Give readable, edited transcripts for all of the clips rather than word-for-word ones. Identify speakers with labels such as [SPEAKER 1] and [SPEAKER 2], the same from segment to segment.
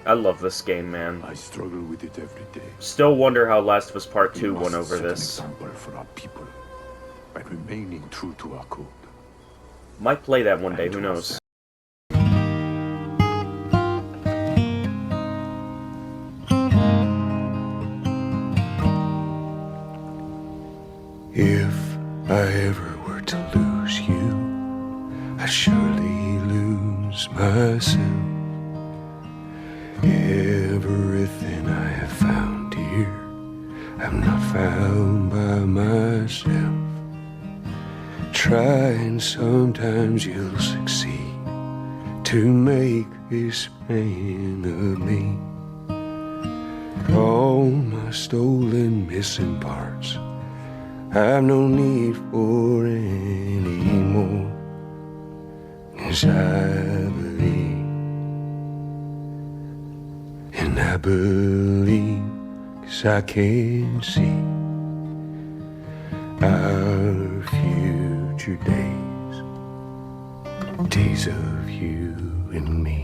[SPEAKER 1] I love this game, man.
[SPEAKER 2] I struggle with it every day.
[SPEAKER 1] Still wonder how Last of Us Part
[SPEAKER 2] We
[SPEAKER 1] 2
[SPEAKER 2] must
[SPEAKER 1] won over
[SPEAKER 2] set an
[SPEAKER 1] this.
[SPEAKER 2] example for our people by remaining true to our code.
[SPEAKER 1] Might play that one day,
[SPEAKER 2] And
[SPEAKER 1] who
[SPEAKER 2] to
[SPEAKER 1] knows?
[SPEAKER 2] If I ever were to lose you, I'd surely lose myself. Everything I have found here, I've not found by myself. Try and sometimes you'll succeed to make this man of me. All my stolen missing parts I've no need for any more, 'cause I believe, and I believe 'cause I can see our future days, days of you and me.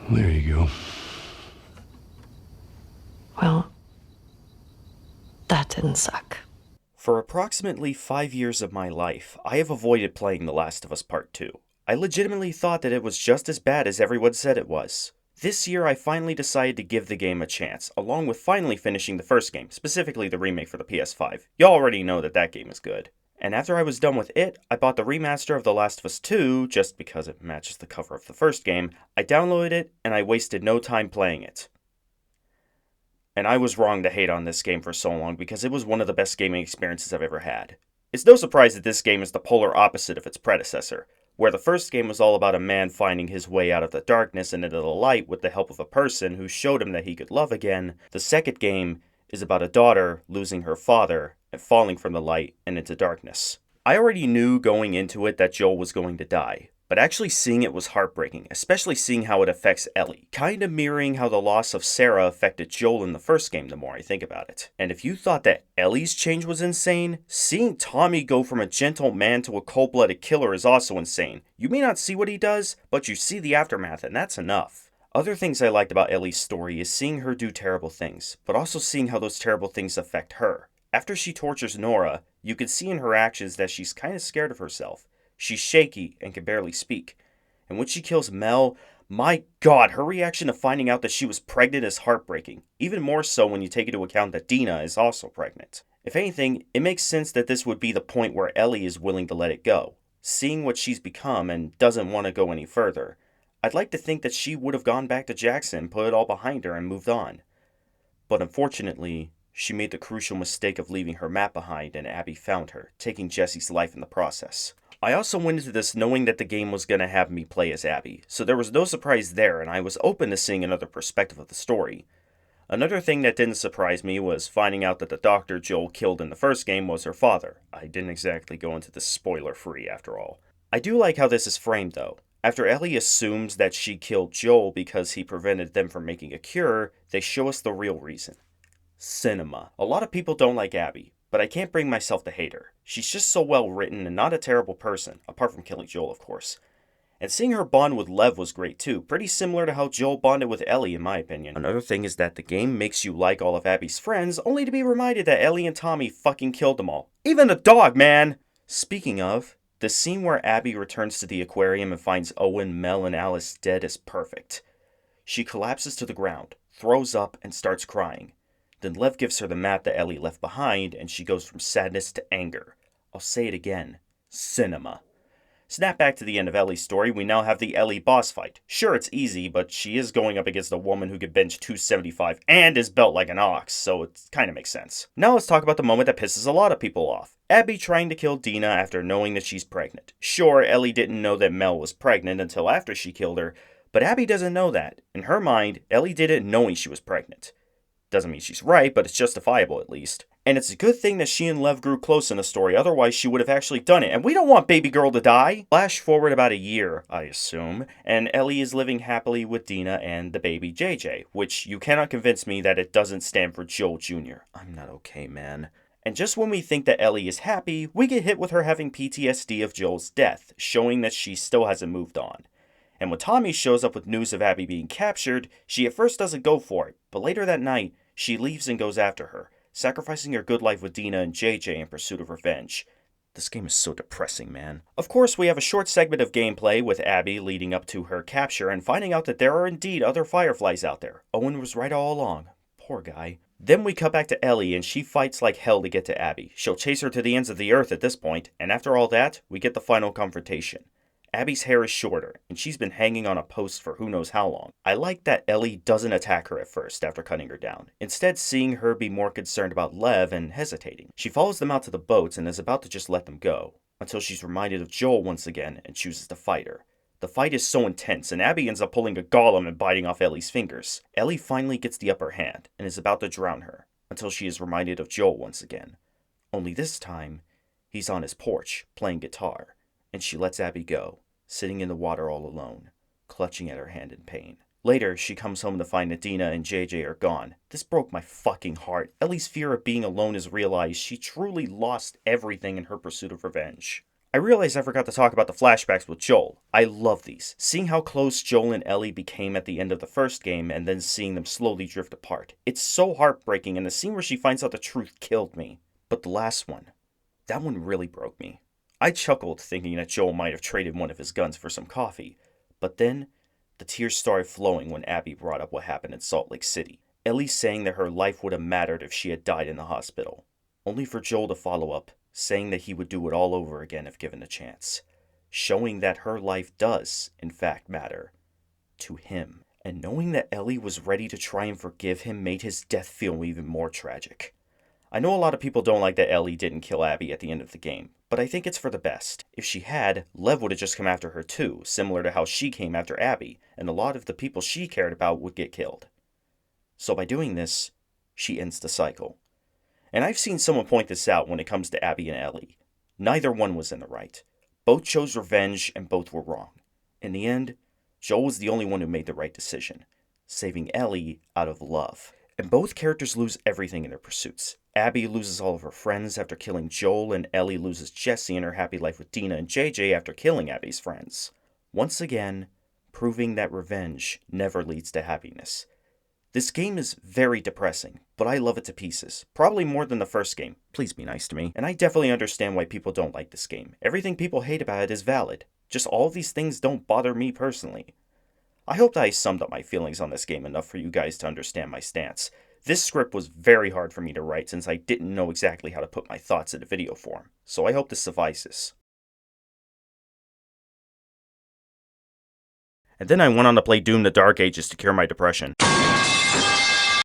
[SPEAKER 2] There you go.
[SPEAKER 3] Well, that didn't suck.
[SPEAKER 4] For approximately 5 years of my life, I have avoided playing The Last of Us Part 2. I legitimately thought that it was just as bad as everyone said it was. This year I finally decided to give the game a chance, along with finally finishing the first game, specifically the remake for the PS5. Y'all already know that that game is good. And after I was done with it, I bought the remaster of The Last of Us 2, just because it matches the cover of the first game. I downloaded it, and I wasted no time playing it. And I was wrong to hate on this game for so long because it was one of the best gaming experiences I've ever had. It's no surprise that this game is the polar opposite of its predecessor, where the first game was all about a man finding his way out of the darkness and into the light with the help of a person who showed him that he could love again. The second game is about a daughter losing her father and falling from the light and into darkness. I already knew going into it that Joel was going to die, but actually seeing it was heartbreaking, especially seeing how it affects Ellie, kind of mirroring how the loss of Sarah affected Joel in the first game the more I think about it. And if you thought that Ellie's change was insane, seeing Tommy go from a gentle man to a cold-blooded killer is also insane. You may not see what he does, but you see the aftermath, and that's enough. Other things I liked about Ellie's story is seeing her do terrible things, but also seeing how those terrible things affect her. After she tortures Nora, you can see in her actions that she's kind of scared of herself. She's shaky and can barely speak. And when she kills Mel, my god, her reaction to finding out that she was pregnant is heartbreaking. Even more so when you take into account that Dina is also pregnant. If anything, it makes sense that this would be the point where Ellie is willing to let it go. Seeing what she's become and doesn't want to go any further. I'd like to think that she would have gone back to Jackson, put it all behind her, and moved on. But unfortunately, she made the crucial mistake of leaving her map behind and Abby found her, taking Jesse's life in the process. I also went into this knowing that the game was going to have me play as Abby, so there was no surprise there and I was open to seeing another perspective of the story. Another thing that didn't surprise me was finding out that the doctor Joel killed in the first game was her father. I didn't exactly go into this spoiler-free after all. I do like how this is framed though. After Ellie assumes that she killed Joel because he prevented them from making a cure, they show us the real reason. Cinema. A lot of people don't like Abby, but I can't bring myself to hate her. She's just so well written and not a terrible person, apart from killing Joel of course. And seeing her bond with Lev was great too, pretty similar to how Joel bonded with Ellie in my opinion. Another thing is that the game makes you like all of Abby's friends, only to be reminded that Ellie and Tommy fucking killed them all. Even the dog, man! Speaking of, the scene where Abby returns to the aquarium and finds Owen, Mel, and Alice dead is perfect. She collapses to the ground, throws up, and starts crying. Then Lev gives her the map that Ellie left behind, and she goes from sadness to anger. I'll say it again. Cinema. Snap back to the end of Ellie's story, we now have the Ellie boss fight. Sure, it's easy, but she is going up against a woman who can bench 275 and is built like an ox, so it kind of makes sense. Now let's talk about the moment that pisses a lot of people off. Abby trying to kill Dina after knowing that she's pregnant. Sure, Ellie didn't know that Mel was pregnant until after she killed her, but Abby doesn't know that. In her mind, Ellie did it knowing she was pregnant. Doesn't mean she's right, but it's justifiable at least. And it's a good thing that she and Lev grew close in the story, otherwise she would have actually done it, and we don't want baby girl to die! Flash forward about a year, I assume, and Ellie is living happily with Dina and the baby JJ, which you cannot convince me that it doesn't stand for Joel Jr. I'm not okay, man. And just when we think that Ellie is happy, we get hit with her having PTSD of Joel's death, showing that she still hasn't moved on. And when Tommy shows up with news of Abby being captured, she at first doesn't go for it, but later that night, she leaves and goes after her, sacrificing her good life with Dina and JJ in pursuit of revenge. This game is so depressing, man. Of course, we have a short segment of gameplay with Abby leading up to her capture and finding out that there are indeed other Fireflies out there. Owen was right all along. Poor guy. Then we cut back to Ellie and she fights like hell to get to Abby. She'll chase her to the ends of the earth at this point, and after all that, we get the final confrontation. Abby's hair is shorter, and she's been hanging on a post for who knows how long. I like that Ellie doesn't attack her at first after cutting her down, instead seeing her be more concerned about Lev and hesitating. She follows them out to the boats and is about to just let them go, until she's reminded of Joel once again and chooses to fight her. The fight is so intense, and Abby ends up pulling a golem and biting off Ellie's fingers. Ellie finally gets the upper hand, and is about to drown her, until she is reminded of Joel once again. Only this time, he's on his porch, playing guitar, and she lets Abby go, sitting in the water all alone, clutching at her hand in pain. Later, she comes home to find that Dina and JJ are gone. This broke my fucking heart. Ellie's fear of being alone is realized. She truly lost everything in her pursuit of revenge. I realized I forgot to talk about the flashbacks with Joel. I love these. Seeing how close Joel and Ellie became at the end of the first game, and then seeing them slowly drift apart. It's so heartbreaking, and the scene where she finds out the truth killed me. But the last one, that one really broke me. I chuckled thinking that Joel might have traded one of his guns for some coffee, but then the tears started flowing when Abby brought up what happened in Salt Lake City. Ellie saying that her life would have mattered if she had died in the hospital, only for Joel to follow up, saying that he would do it all over again if given a chance, showing that her life does, in fact, matter to him. And knowing that Ellie was ready to try and forgive him made his death feel even more tragic. I know a lot of people don't like that Ellie didn't kill Abby at the end of the game, but I think it's for the best. If she had, Lev would have just come after her too, similar to how she came after Abby, and a lot of the people she cared about would get killed. So by doing this, she ends the cycle. And I've seen someone point this out when it comes to Abby and Ellie. Neither one was in the right. Both chose revenge and both were wrong. In the end, Joel was the only one who made the right decision, saving Ellie out of love. And both characters lose everything in their pursuits. Abby loses all of her friends after killing Joel, and Ellie loses Jesse and her happy life with Dina and JJ after killing Abby's friends. Once again, proving that revenge never leads to happiness. This game is very depressing, but I love it to pieces. Probably more than the first game. Please be nice to me. And I definitely understand why people don't like this game. Everything people hate about it is valid. Just all of these things don't bother me personally. I hope that I summed up my feelings on this game enough for you guys to understand my stance. This script was very hard for me to write since I didn't know exactly how to put my thoughts into video form, so I hope this suffices. And then I went on to play Doom the Dark Ages to cure my depression.